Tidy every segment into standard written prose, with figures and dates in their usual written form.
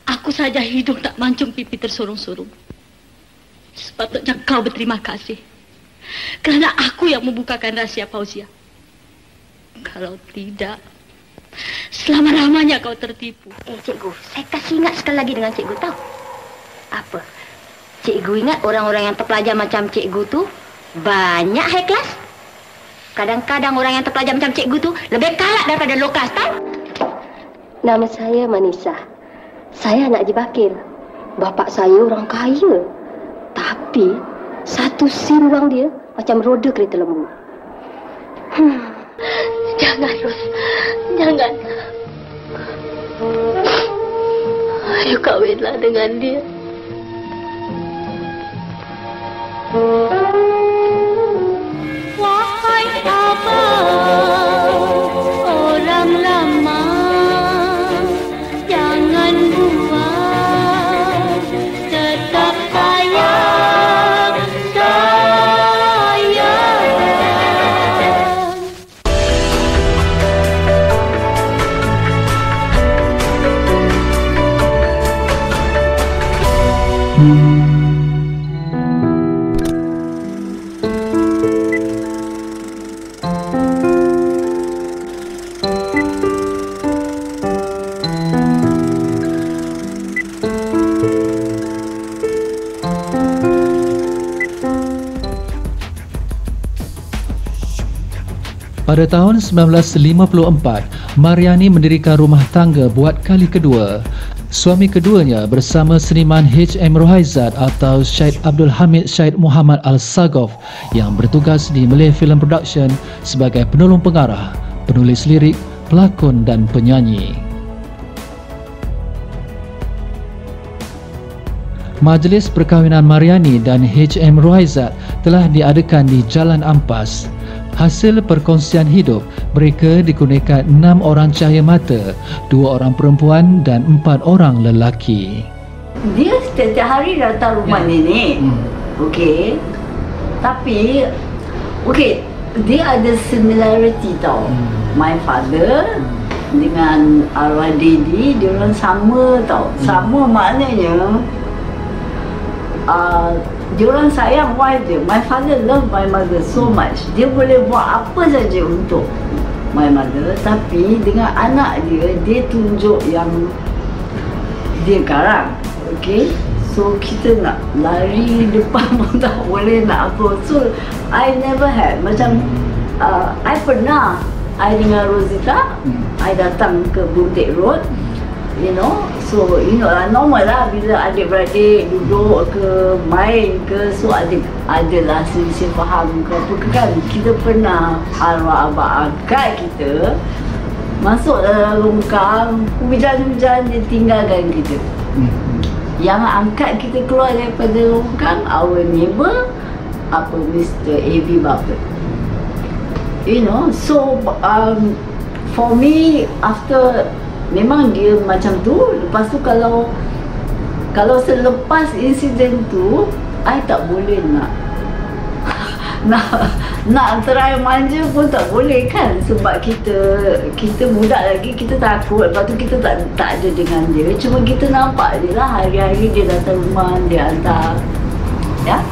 Aku saja hidung tak mancung pipi tersorong-sorong. Sepatutnya kau berterima kasih. Kerana aku yang membukakan rahsia Fauzia. Kalau tidak, selama-lamanya kau tertipu. Cikgu, saya kasih ingat sekali lagi dengan cikgu tahu. Apa? Cikgu ingat orang-orang yang terpelajar macam cikgu tu banyak high class. Kadang-kadang orang yang terpelajar macam cikgu tu lebih kalak daripada low class, tahu? Nama saya Manisa. Saya anak Haji Bakir. Bapa saya orang kaya. Tapi satu sen wang dia macam roda kereta lembu. Jangan, Ros. Jangan. Ayo kahwinlah dengan dia. Wahai abang, orang lama, jangan buang, tetap sayang, sayang. Pada tahun 1954, Mariani mendirikan rumah tangga buat kali kedua. Suami keduanya bersama seniman H.M. Rohaizat atau Syed Abdul Hamid Syed Muhammad Al-Sagof yang bertugas di Malay Film Production sebagai penolong pengarah, penulis lirik, pelakon dan penyanyi. Majlis perkahwinan Mariani dan H.M. Rohaizat telah diadakan di Jalan Ampas. Hasil perkongsian hidup, mereka dikurniakan 6 orang cahaya mata, 2 orang perempuan dan 4 orang lelaki. Dia setiap hari datang rumah nenek. Okey. Tapi okey, dia ada similarity tau. My father dengan arwah daddy, dia orang sama tau. Sama maknanya diorang sayang wife dia. My father love my mother so much. Dia boleh buat apa saja untuk my mother. Tapi dengan anak dia, dia tunjuk yang dia garang. Okay. So kita nak lari depan pun tak boleh nak apa. So I never had macam I pernah I dengan Rosita, I datang ke Buntik Road, you know. So you know lah, normal lah bila adik-beradik duduk ke main ke, so adalah selisih faham ke apa ke kan. Kita pernah arwah abang angkat kita masuk dalam longkang, hujan-hujan dia tinggalkan kita. Yang angkat kita keluar daripada longkang our neighbor, apa, Mr. A.B. Buffett. You know, so for me, after memang dia macam tu. Lepas tu kalau selepas insiden tu, I tak boleh nak try manja pun tak boleh kan. Sebab kita budak lagi, kita takut. Lepas tu kita tak ada dengan dia. Cuma kita nampak je lah hari-hari dia datang rumah, dia hantar. Ya.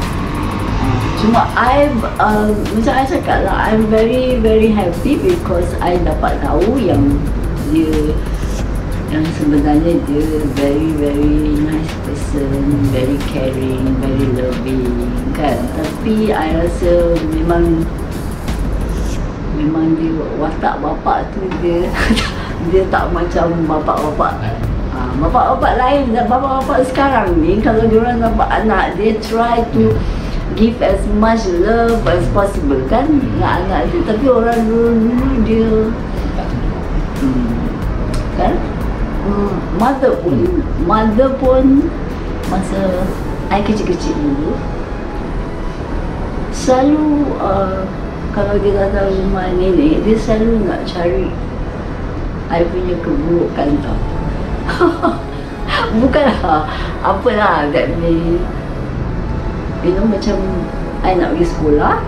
Cuma macam I cakap lah, I'm very very happy because I dapat tahu yang sebenarnya dia very very nice person, very caring, very loving kan. Tapi I rasa memang dia watak bapak tu dia tak macam bapak lain. Bapak sekarang ni kalau diorang nampak anak dia, try to give as much love as possible kan dengan anak dia. Tapi orang dulu dia kan, mother pun masa I kecil-kecil dulu selalu kalau dia datang rumah nenek, dia selalu nak cari I punya keburukan tau. Bukanlah apalah that may, you know, macam I nak pergi sekolah,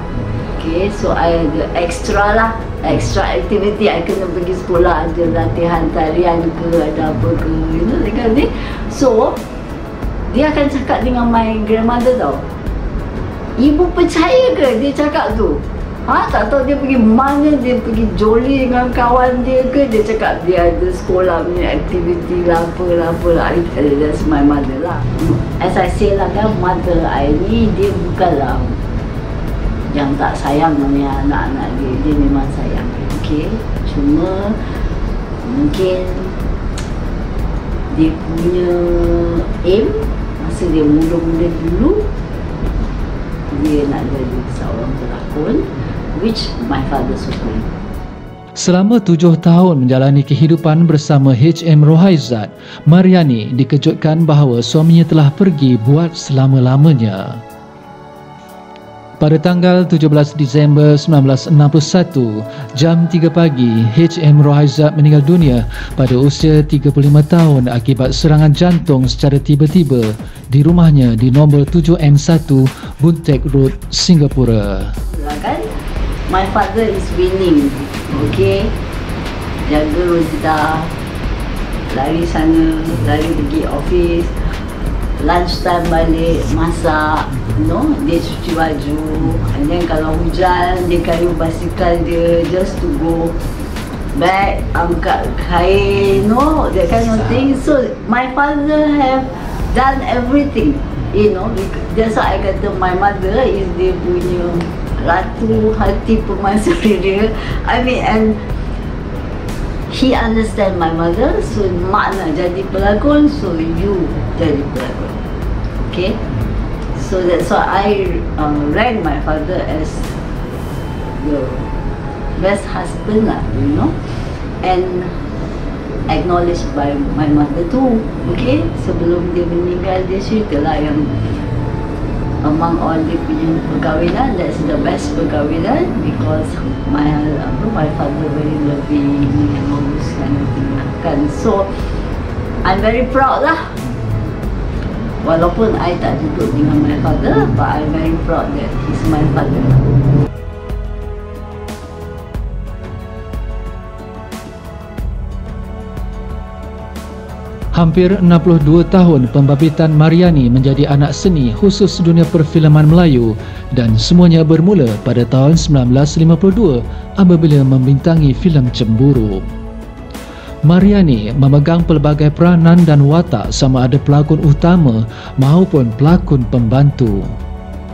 okay, so I ada extra lah extra activity, I kena pergi sekolah, ada latihan tarian ke, ada apa ke, you know, that kind of thing. So dia akan cakap dengan my grandmother tau, ibu percaya ke dia cakap tu? Tak tahu dia pergi mana, dia pergi joli dengan kawan dia ke, dia cakap dia ada sekolah punya aktiviti lah, apalah. That's my mother lah. As I say lah kan, mother I ni dia bukanlah yang tak sayang dengan anak-anak dia. Dia memang sayang, okay? Cuma mungkin dia punya aim masa dia muda-muda dulu, dia nak jadi seorang pelakon, which my father suka. Selama 7 tahun menjalani kehidupan bersama H.M. Rohaizat, Mariani dikejutkan bahawa suaminya telah pergi buat selama-lamanya. Pada tanggal 17 Disember 1961, jam 3 pagi, H.M. Rohaizat meninggal dunia pada usia 35 tahun akibat serangan jantung secara tiba-tiba di rumahnya di nombor 7N1 Buntek Road, Singapura. Kan? My father is winning, okay? Jaga Rosita, lari sana, lari pergi office, lunchtime balik, masak, you know, dia cuci baju, and then kalau hujan, dia kayu basikal dia just to go back, angkat kain, you know, that kind of thing. So my father have done everything, you know. That's why I kata my mother is dia punya ratu hati permaisuri dia. I mean, and he understand my mother, so mak nak jadi pelakon, so you jadi pelakon, okay? So that's why I rank my father as the best husband lah, you know, and acknowledged by my mother too, okay? Sebelum dia meninggal, dia cerita lah yang among all dia punya perkahwinan, that's the best perkahwinan because my father very loving and all this kind of thing kan. So I'm very proud lah, walaupun I tak duduk dengan my father, but I'm very proud that he's my father. Hampir 62 tahun pembabituan Mariani menjadi anak seni khusus dunia perfilman Melayu dan semuanya bermula pada tahun 1952 apabila membintangi filem Cemburu. Mariani memegang pelbagai peranan dan watak sama ada pelakon utama maupun pelakon pembantu.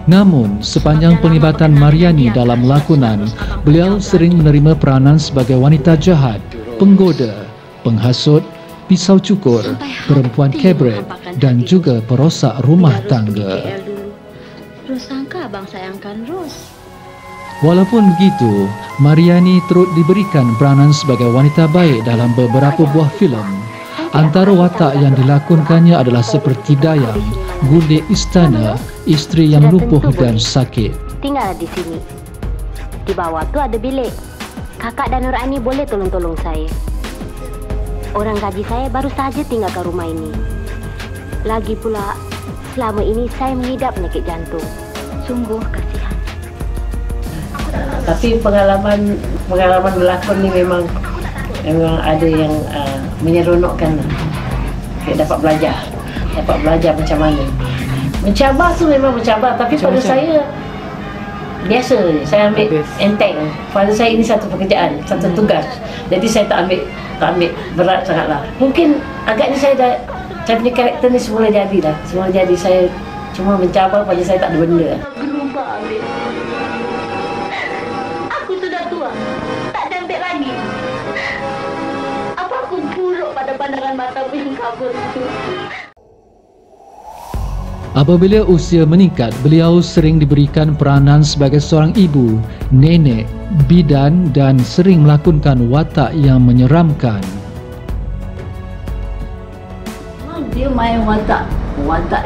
Namun, sepanjang penglibatan Mariani dalam lakonan, beliau sering menerima peranan sebagai wanita jahat, penggoda, penghasut, pisau cukur, perempuan kabret dan juga perosak rumah tangga. Ros sangka abang sayangkan Ros. Walaupun begitu, Mariani turut diberikan peranan sebagai wanita baik dalam beberapa buah filem. Antara watak yang dilakonkannya adalah seperti Dayang, Gulik Istana, Isteri yang Lumpuh dan Sakit. Tinggal di sini. Di bawah tu ada bilik. Kakak dan Nurani boleh tolong-tolong saya. Orang gaji saya baru saja tinggalkan rumah ini. Lagi pula, selama ini saya mengidap penyakit jantung. Sungguh kasihan. Tapi pengalaman berlakon ni memang ada yang menyeronokkan. Dapat belajar macam mana. Mencabar tu memang mencabar, tapi pada saya biasa je. Saya ambil enteng. Pada saya ini satu pekerjaan, satu tugas. Jadi saya tak ambil berat sangatlah. Mungkin agaknya saya punya karakter ni semula jadi dah. Semula jadi, saya cuma mencabar, pada saya tak ada benda. Berubah, Amir. Aku sudah tua, tak cantik lagi. Apa aku buruk pada pandangan matamu yang kabur itu? Apabila usia meningkat, beliau sering diberikan peranan sebagai seorang ibu, nenek, bidan dan sering melakonkan watak yang menyeramkan. Dia main watak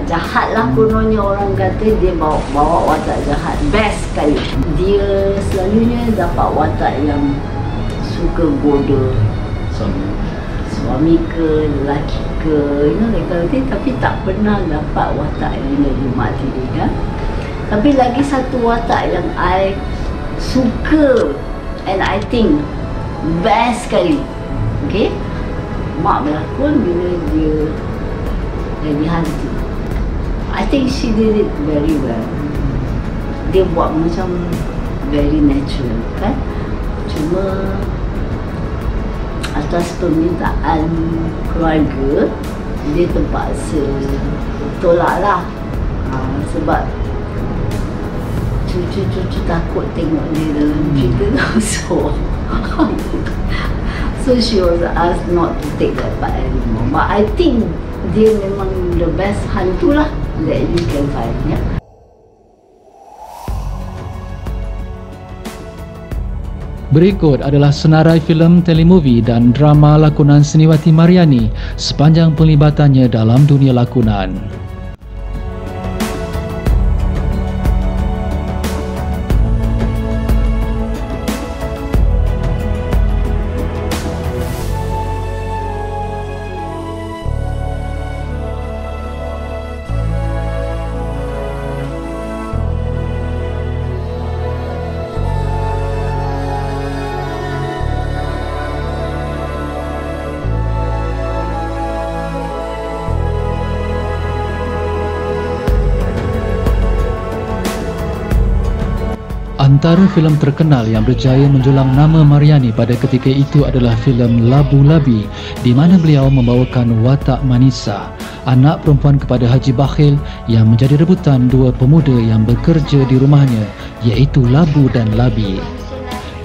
jahat lah, kononnya orang kata dia bawa watak jahat. Best sekali. Dia selalunya dapat watak yang suka goda suami ke, lelaki ke, you know, tapi tak pernah dapat watak yang jadi mak tiri, ya. Tapi lagi satu watak yang I suka And I think best sekali. Okay, mak berlakon bila dia jadi hantu. I think she did it very well. Dia buat macam very natural kan. Cuma atas permintaan keluarga dia terpaksa tolaklah. Sebab cucu-cucu takut tengok dia dalam cerita tu. So she was asked not to take that part anymore. But I think dia memang the best hantu lah that you can find. Yeah. Berikut adalah senarai filem, telemovie dan drama lakonan Seniwati Mariani sepanjang penglibatannya dalam dunia lakonan. Antara filem terkenal yang berjaya menjulang nama Mariani pada ketika itu adalah filem Labu Labi, di mana beliau membawakan watak Manisa, anak perempuan kepada Haji Bakhil yang menjadi rebutan dua pemuda yang bekerja di rumahnya, iaitu Labu dan Labi.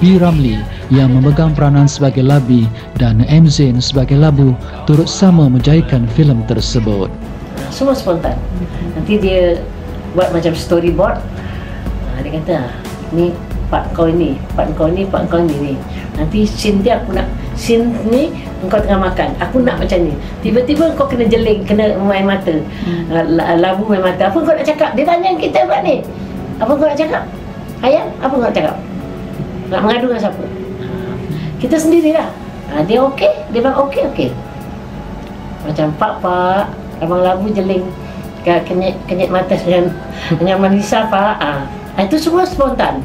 P. Ramlee yang memegang peranan sebagai Labi dan M. Zain sebagai Labu turut sama menjayakan filem tersebut. Semua spontan. Nanti dia buat macam storyboard. Dia kata, ni part kau ini, part kau ni, part kau ni. Nanti scene dia aku nak, scene ni engkau tengah makan, aku nak macam ni. Tiba-tiba kau kena jeling, kena main mata, labu main mata. Apa kau nak cakap? Dia tanya kita buat ni. Apa kau nak cakap? Ayah, apa kau nak cakap? Nak mengadu dengan siapa? Kita sendirilah. Dia okey, dia bilang okey. Macam pak, abang Labu jeling, kenyit mata dengan Manisa pak. Itu semua spontan.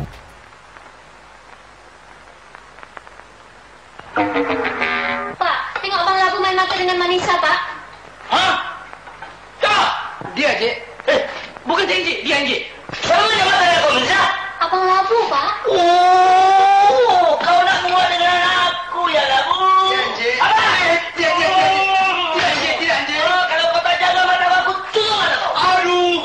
Pak, tengok abang Labu main mata dengan Manisa, Pak. Hah? Tak! Dia, Cik. Bukan Cik, dia, Cik. Siapa yang mata dengan kau, Manisa? Abang Labu, Pak. Oh, kau nak muat dengan aku ya, Labu? Ya, Cik. Apa? Dia, Cik. Kalau kau tak jaga mata aku, tutup mata kau. Aduh!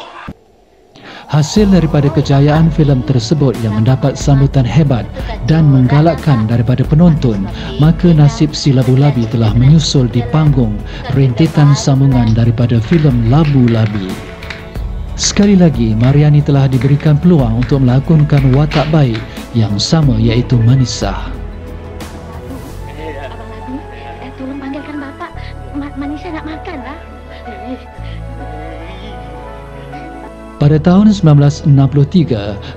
Hasil daripada kejayaan filem tersebut yang mendapat sambutan hebat dan menggalakkan daripada penonton, maka nasib si Labu Labi telah menyusul di panggung rentetan sambungan daripada filem Labu Labi. Sekali lagi, Mariani telah diberikan peluang untuk melakonkan watak baik yang sama, iaitu Manisa. Abang Labu, tolong panggilkan bapak. Manisa nak makan lah. Pada tahun 1963,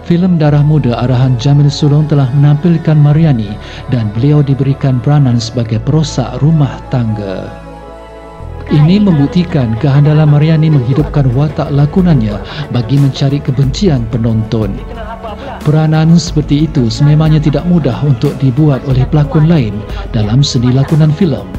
filem Darah Muda arahan Jamil Sulong telah menampilkan Mariani dan beliau diberikan peranan sebagai perosak rumah tangga. Ini membuktikan kehandalan Mariani menghidupkan watak lakonannya bagi mencari kebencian penonton. Peranan seperti itu sememangnya tidak mudah untuk dibuat oleh pelakon lain dalam seni lakonan filem.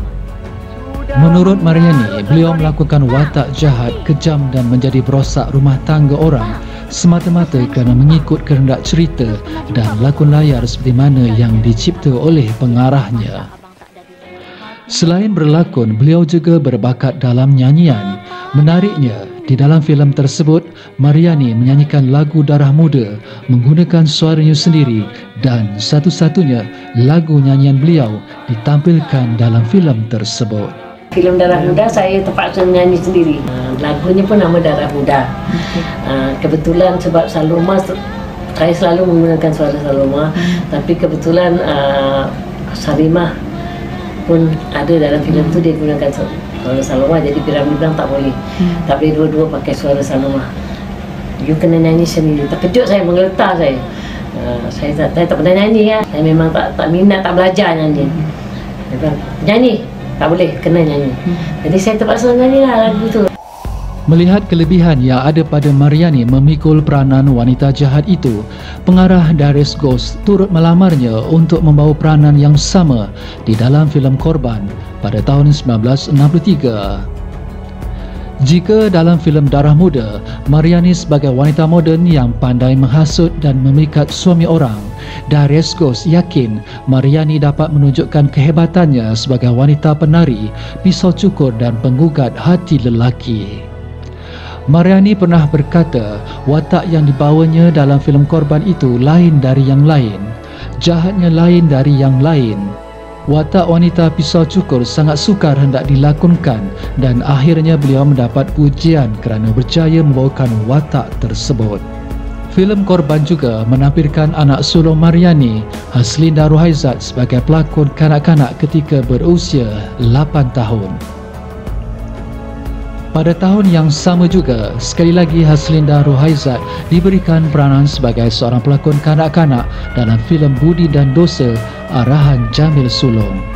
Menurut Mariani, beliau melakukan watak jahat, kejam dan menjadi perosak rumah tangga orang semata-mata kerana mengikut kehendak cerita dan lakon layar seperti mana yang dicipta oleh pengarahnya. Selain berlakon, beliau juga berbakat dalam nyanyian. Menariknya, di dalam filem tersebut, Mariani menyanyikan lagu Darah Muda menggunakan suaranya sendiri dan satu-satunya lagu nyanyian beliau ditampilkan dalam filem tersebut. Filem Darah Muda saya terpaksa menyanyi sendiri. Lagunya pun nama Darah Muda. Kebetulan sebab Saloma, saya selalu menggunakan suara Saloma, tapi kebetulan Salimah pun ada dalam filem tu, dia gunakan suara Saloma, jadi Piramli bilang tak boleh. Tak boleh dua-dua pakai suara Saloma. You kena nyanyi sendiri. Terkejut saya, menggeletar saya. Saya tak pernah nyanyi kan. Saya memang tak minat, tak belajar nyanyi. Dia bilang, nyanyi. Tak boleh, kena nyanyi. Jadi saya terpaksa nyanyi lah lagu tu. Melihat kelebihan yang ada pada Mariani memikul peranan wanita jahat itu, pengarah Darius Ghost turut melamarnya untuk membawa peranan yang sama di dalam filem Korban pada tahun 1963. Jika dalam filem Darah Muda, Mariani sebagai wanita moden yang pandai menghasut dan memikat suami orang, Darius Ghost yakin Mariani dapat menunjukkan kehebatannya sebagai wanita penari, pisau cukur dan penggugat hati lelaki. Mariani pernah berkata watak yang dibawanya dalam filem Korban itu lain dari yang lain, jahatnya lain dari yang lain. Watak wanita pisau cukur sangat sukar hendak dilakonkan dan akhirnya beliau mendapat pujian kerana berjaya membawakan watak tersebut. Filem Korban juga menampilkan anak sulung Mariani, Haslinda Rohaizat sebagai pelakon kanak-kanak ketika berusia 8 tahun. Pada tahun yang sama juga, sekali lagi Haslinda Rohaizat diberikan peranan sebagai seorang pelakon kanak-kanak dalam filem Budi dan Dosa arahan Jamil Sulong.